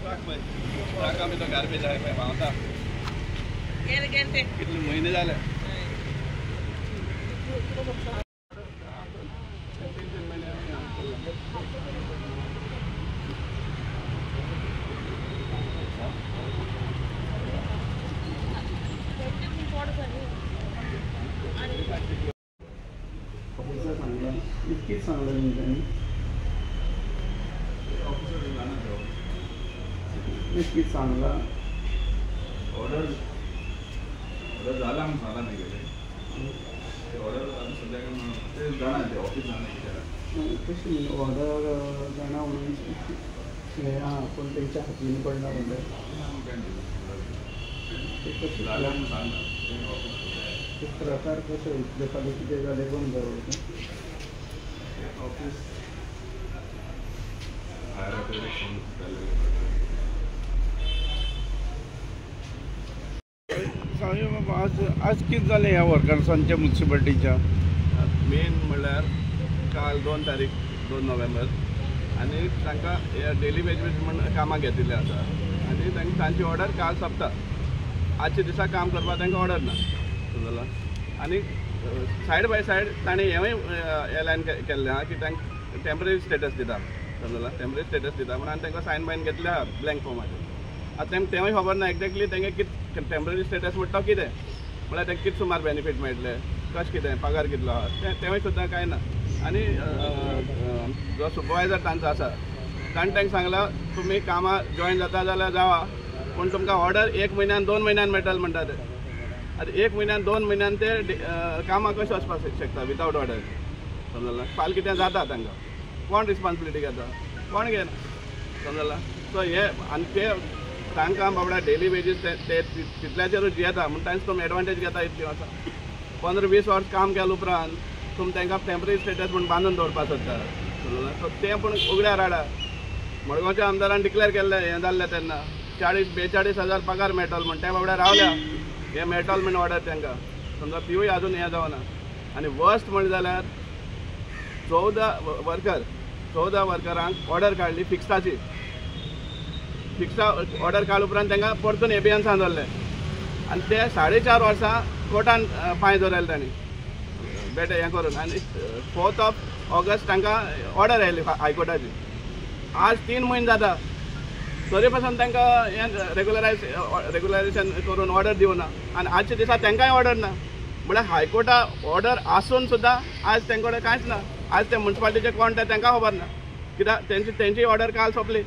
आम्ही तो गार्बेज आहे पावता कितले महिने झाले नक्कीच सांगलं त्यांनी नक्कीच चांगला ऑर्डर झाला म्हणून झाला नाही गेले ऑर्डर संध्याकाळी ते जाणार ते ऑफिस जाणार कशी ऑर्डर जाणार म्हणून हां पण त्यांच्या हातीने पडणार म्हणलं ते कशी झालं म्हणून सांगणार ते प्रकार कसं इथले पालिकेचे झाले पण बरोबर ऑफिस आज किती झाले ह्या वर्कर्सांच्या म्युन्सिपाल्टीच्या मेन म्हणल्यार काल 2 तारीख 2 नोव्हेंबर आनी तांकां डेली वेजेस म्हण कामाक घेतिल्ले आसा आनी तांची ऑर्डर काल सोंपता आजच्या दिसा काम करपाक तांकां ऑर्डर ना समजला आनी सायड बाय सायड ताणें हेंवूय एलायन केल्लें आहा की तांकां टेम्पररी स्टेटस दिता समजला टेम्पररी स्टेटस दिता म्हणून तांकां सायन बायन घेतले आहा ब्लँक फॉर्माचेर आतां तांकां तेवूय खबर ना एक्झॅक्टली तांकां कितें टेम्पररी स्टेटस म्हणटा कितें म्हळ्यार तांकां कितें सुमार बेनिफीट मेळटले कशें कितें पगार कितलो आहा तेवूय सुद्दां कांय ना आनी जो सुपरवायझर तांचो आसा ताणें तांकां सांगलां तुमी कामां जॉयन जाता जाल्यार जावा पूण तुमकां ऑर्डर 1 म्हयन्यान 2 म्हयन्यान मेळटले म्हणटा ते आतां 1 म्हयन्यान 2 म्हयन्यान ते कामां कशें वचपाक शकता विदावट ऑर्डर समजला फाल कितें जाता तांकां कोण रिस्पॉन्सिबिलिटी घेता कोण घेना समजला सो हे आनी ते तांकां बाबड्या डेली वेजीस ते तितल्याचेरूच येता म्हण तांचे तुमी एडवांटेज घेता इतली वर्सां 15-20 वर्स काम केल्या उपरांत तुमी तांकां टेम्पररी स्टेटस म्हूण बांदून दवरपाक सोदता सो ते पूण उगड्यार हाडा मडगांवच्या आमदारान डिक्लेअर केल्लें हें जाल्लें तेन्ना 40-42 हजार पगार मेळटलो म्हण ते बाबड्या रावल्या हे मेळटलो म्हण ऑर्डर तांकां समजा तिवूय आजून हें जावना आनी वर्स्ट म्हणलें जाल्यार 14 वर्करांक ऑर्डर काडली फिक्साची फिक्सा ऑर्डर काड उपरांत तांकां परतून एबियन्सान धरलें आनी ते 4.5 वर्सां कोर्टान पांय दवरले तांणी बेटे हें करून आनी 4 ऑगस्ट तांकां ऑर्डर आयली हायकोर्टाची आज 3 म्हयने जाता तरी पासून तांकां हें रेगुलरायजेशन करून ऑर्डर दिवना आनी आजच्या दिसा तांकांय ऑर्डर ना म्हळ्यार हायकोर्टा ऑर्डर आसून सुद्दां आज तांचे कडेन कांयच ना आज ते म्युन्सिपाल्टीचे कोण ते तांकां खबर ना कित्याक तेंची ऑर्डर काल सोंपली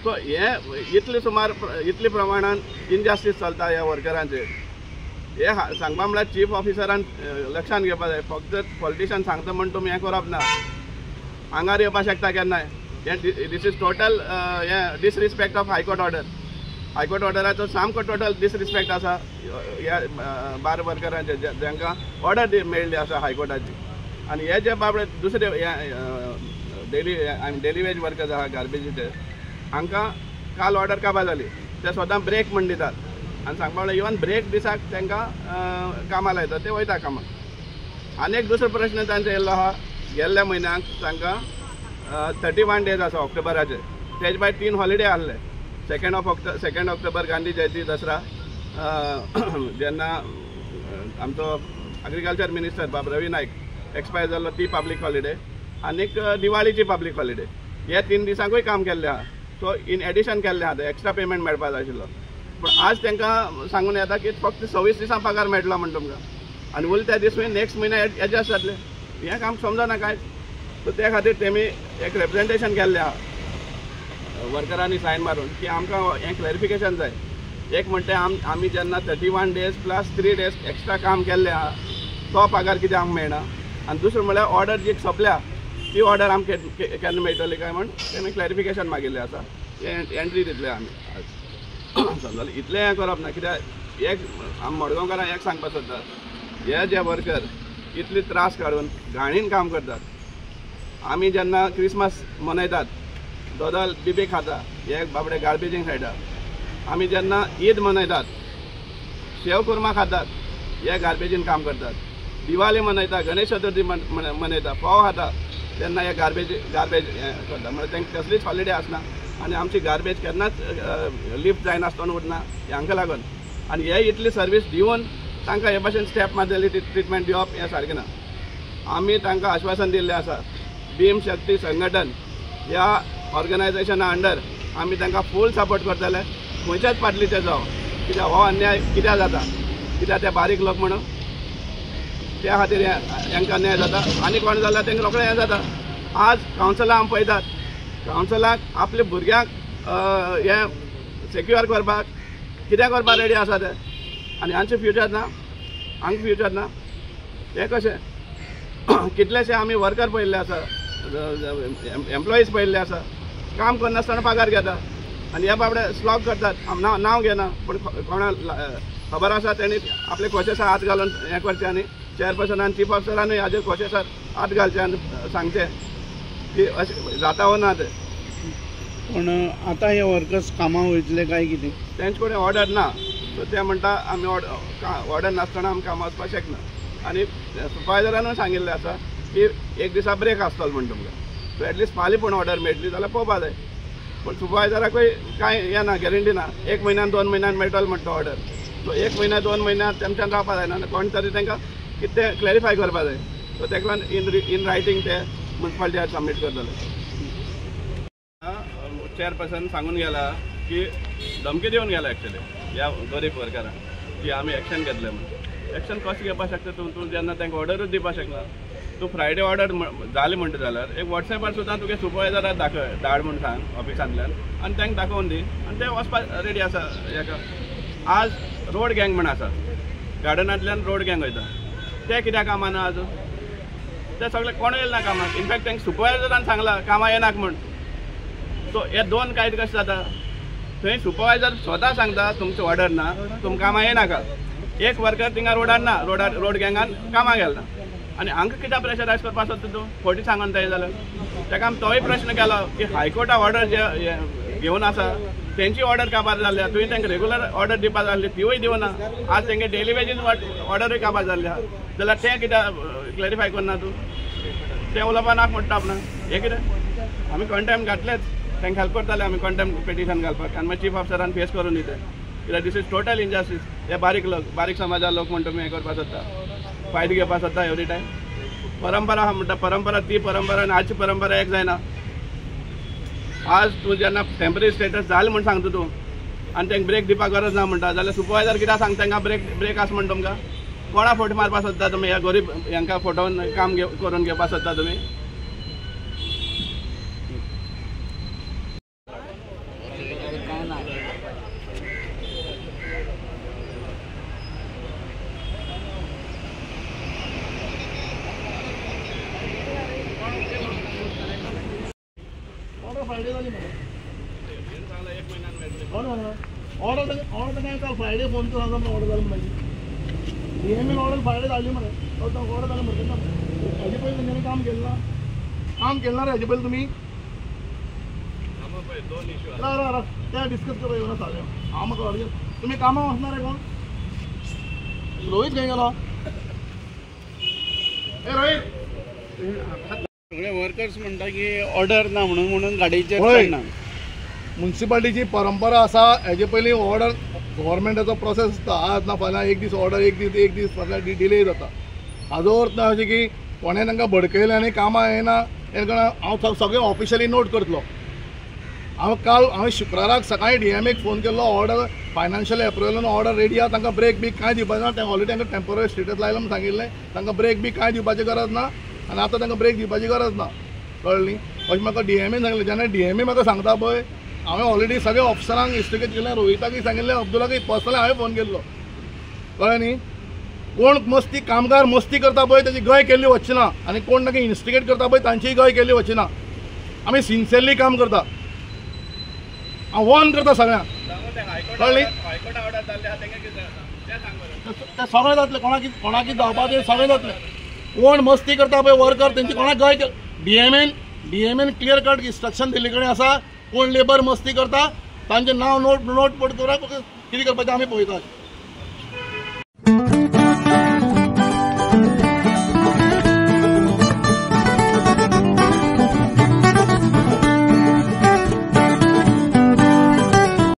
सो हे इतले प्रमाणान इनजस्टीस चलता ह्या वर्करांचेर हे सांगपा म्हळ्यार चीफ ऑफिसरान लक्षांत घेवपाक जाय फक्त पॉलिटिशियन सांगता म्हण तुमी हें करप ना आंगार येवपाक शकता केन्नाय दीस इज टोटल हें डिसरिस्पेक्ट ऑफ हायकोर्ट ऑर्डराचो सामको टोटल डिसरिस्पेक्ट आसा ह्या बार वर्करांचे जांकां ऑर्डर मेळिल्ली आसा हायकोर्टाची आनी हे जे बाबडे दुसरे डेली वेज वर्कर्स आहा गार्बेजीचे हांकां काल ऑर्डर काबार जाली ते स्वता ब्रेक म्हण दितात आनी सांगपा म्हळ्यार इवन ब्रेक दिसाक तांकां कामां लायतात ते वयता कामाक आनी एक दुसरो प्रश्न तांचो येयल्लो आहा गेल्ल्या म्हयन्याक तांकां 31 डेज आसा ऑक्टोबराचे तेजे भायर 3 हॉलिडे आहले 2 ऑक्टोबर गांधी जयंती दसरा जेन्ना आमचो एग्रीकल्चर मिनिस्टर बाब रवी नायक एक्सपायर जाल्लो ती पब्लीक हॉलिडे आनीक दिवाळीची पब्लीक हॉलिडे हे 3 दिसांकूय काम केल्लें आहा सो इन एडिशन केल्लें आहा एक्स्ट्रा पेमेंट मेळपाक जाय आशिल्लो पूण आज तांकां सांगून येता की फक्त 26 दिसां पगार मेळटलो म्हण तुमकां आनी उरले त्या दिसूय नेक्स्ट म्हयन्या एडजस्ट जातले हें काम समजना कांयच सो ते खातीर तेमी एक रिप्रेजेंटेशन केल्लें आहा वर्करांनी सायन मारून की आमकां हें क्लॅरिफिकेशन जाय एक म्हणटे आमी जेन्ना 31 डेज प्लस 3 डेज एक्स्ट्रा काम केल्लें आहा तो पगार कित्याक आमकां मेळना आनी दुसरें म्हळ्यार ऑर्डर जी सोंपल्या ती ऑर्डर आमकां केन्ना मेळटली काय म्हण तेमी क्लॅरिफिकेशन मागिल्लें आसा एंट्री दितले आमी समजलें इतलें हें करप ना कित्याक एक आमी मडगांवकारांक एक सांगपाक सोदतात हे जे वर्कर इतले त्रास काडून घाणीन काम करतात आमी जेन्ना क्रिसमस मनयतात दोदोल बिबे खाता हे बाबडे गार्बेजींग सायडा आमी जेन्ना ईद मनयतात शेव कुर्मा खातात हे गार्बेजीन काम करतात दिवाळी मनयता गणेश चतुर्थी मनयता फोव खाता तेन्ना हे गार्बेज करता म्हणजे तांकां कसलीच हॉलिडे आसना आनी आमची गार्बेज केन्नाच लिफ्ट जायनासतना उरना हांकां लागून आनी हे इतली सर्वीस दिवन तांकां हे भाशेन स्टेप मारलेली ट्रिटमेंट दिवप हें सारकें ना. आमी तांकां आश्वासन दिल्लें आसा भीम शक्ती संघटन ह्या ऑर्गनायजेशना अंडर आमी तांकां फूल सपोर्ट करतले खंयच्याच पाटलीचे जावं कित्याक हो अन्याय कित्याक जाता कित्याक ते बारीक लोक म्हणून त्या खातीर हांकां अन्याय जाता आनी कोण जाल्यार तांकां रोखडें हें जाता. आज कावन्सिलां आमी पळयतात कावन्सिलाक आपल्या भुरग्यांक हें सेक्युअर करपाक कितें करपाक रेडी आसा ते आनी हांचें फ्युचर ना हांगा फ्युचर ना. हें कशें कितलेशे आमी वर्कर पळयल्ले आसा एम्प्लॉईज पळयल्ले आसा काम करनासतना पगार घेता आनी हे बाबडे स्लॉग करतात नांव घेना पूण कोणा खबर आसा तेणी आपले कोशेसार हात घालून हें करचें आनी चेअरपर्सन आनी चीफ ऑफिसरानूय हाजे कोशेसार हात घालचे आनी सांगचें की अशें जाता वो ना तें. पण आतां हे वर्कर्स कामां वयतले काय कितें तेंचे कडेन ऑर्डर ना सो ते म्हणटा आमी ऑर्डर नासतना आमी कामां वचपाक शकना आनी सुपरवायझरानूय सांगिल्लें आसा की एक दिसा ब्रेक आसतलो म्हण तुमकां सो एटलिस्ट फाल्यां पूण ऑर्डर मेळटली जाल्यार पळोवपा जाय. पण सुपरवायझराकूय कांय हें ना गॅरंटी ना 1 म्हयन्यान 2 म्हयन्यान मेळटलो म्हणटा ऑर्डर सो 1 म्हयन्या 2 म्हयन्यान तेमच्यान रावपा जायना कोण तरी तांकां कितें तें क्लॅरिफाय करपा जाय सो तेका लागून इन रायटींग ते म्युन्सिपालिटीआर सबमीट करतले. चेअरपर्सन सांगून गेला की धमकी दिवन गेला एक्चुअली ह्या गरीब वर्करांक की आमी एक्शन घेतले म्हणून. एक्शन कशें घेवपाक शकता तूं जेन्ना तांकां ऑर्डरूच दिवपाक शकना. तूं फ्रायडे ऑर्डर जाली म्हणटा जाल्यार एक वॉट्सॅपार सुद्दां तुगे सुपरवायझराक धाड म्हूण सांग ऑफिसांतल्यान आनी तांकां दाखोवन दी आनी ते वचपाक रेडी आसा. हेका आज रोड गँग म्हण आसा गार्डनांतल्यान रोड गँग वयता ते कित्याक कामां ना आज ते सगळे कोण येयले ना कामाक. इनफॅक्ट तांकां सुपरवायझरान सांगलां कामां येनाक म्हूण. सो हे दोन कायदे कशें जाता थंय सुपरवायझर स्वता सांगता तुमचो ऑर्डर ना तुमकां कामां येनाका. एक वर्कर थिंगा रोडार ना रोड गँगान कामां गेला आनी हांकां कित्याक प्रेशरायज करपाक सोदता तूं खोटी सांगून तें जाल्यार. ताका आमी तोय प्रश्न केलो की हायकोर्टा ऑर्डर जे घेवन आसा तेंची ऑर्डर काबार जाल्ली आहा तुवें तांकां रेगुलर ऑर्डर दिवपाक जाल्ली तिवूय दिवना. आज तांकां डेली वेजीस ऑर्डरूय काबार जाल्ली आहा जाल्यार तें कित्याक क्लॅरिफाय करना तूं. तें उलोवपा नाका म्हणटा आपणा हें कितें आमी कंटेम्प्ट घातलेच तांकां हेल्प करताले आमी कंटेम्प्ट पिटिशन घालपाक आनी मागीर चीफ ऑफिसरान फेस करून दिते कित्याक दीस इज टोटल इनजस्टीस. हे बारीक समाजा लोक म्हणटा तुमी हें करपाक सोदता फायदो घेवपाक सोदता एवरी टायम. परंपरा आहा म्हणटा परंपरा ती परंपरा आनी आजची परंपरा एक जायना. आज तूं जेन्ना टेम्पररी स्टेटस जालें म्हण सांगता तूं आनी तांकां ब्रेक दिवपाक गरज ना म्हणटा जाल्यार सुपरवायझर कित्याक सांगता तांकां ब्रेक आसा म्हण तुमकां. कोणा फोटो मारपाक सोदता तुमी ह्या गरीब हांकां फोटोवन काम करून घेवपाक सोदता तुमी. ऑर्डर काय फ्रायडे फोन तो सांगा ऑर्डर झालं पाहिजे DML ऑर्डर फ्रायडे झाली म्हणे ऑर्डर झालं म्हणते ना हाजे पहिले त्यांनी काम केलं ना रे हाजे पहिले तुम्ही त्या डिस्कस करूया ना चालेल हा मग तुम्ही कामावर असणार आहे कोण रोहित काय गेला रोहित सगळे वर्कर्स म्हणटा की ऑर्डर ना म्हणून गाडीचेर ना. म्युन्सिपालिटीची परंपरा आसा हेजे पयलीं ऑर्डर गव्हर्मेंटाचो प्रोसेस आसता आज ना फाल्यां एक दीस ऑर्डर एक दीस फाल्यां डिले जाता. हाजो अर्थ अशें की कोणें तांकां भडकयलें आनी कामां येना तेन्ना हांव सगळें ऑफिशियली नोट करतलो. हांवें शुक्राराक सकाळीं DMAक फोन केल्लो ऑर्डर फायनान्शियल एप्रुवलान ऑर्डर रेडी आहा तांकां ब्रेक बी कांय दिवपाचें ना. ते ऑलरेडी तांकां टेम्पररी स्टेटस लायला म्हूण सांगिल्लें तांकां ब्रेक बी कांय दिवपाची गरज ना आनी आतां तांकां ब्रेक दिवपाची गरज ना कळ्ळी. अशें म्हाका DMAन सांगलें जेन्ना DMA म्हाका सांगता पळय हांवें ऑलरेडी सगळ्या ऑफिसरांक इन्स्टिगेट केलें रोहिताकय सांगिल्लें अब्दुलाकय पर्सनली हांवें फोन केल्लो कळ्ळें न्ही. कोण कामगार मस्ती करता पळय तेजी गय केल्ली वचची ना आनी कोण ताका इन्स्टिगेट करता पळय तांचीय गय केल्ली वचची ना. आमी सिन्सियरली काम करता हांव वॉर्न करता सगळ्यांक कळ्ळी. ते सगळें जातलें कोणाकी जावपाक तें सगळें जातलें. कोण मस्ती करता पळय वर्कर तेंची कोणाक गय DMAन क्लियर कट इन्स्ट्रक्शन दिल्ले कडेन आसा कोण लेबर मस्ती करता तांचें नांव नोट पड करा कितें करपाचें आमी पळयता.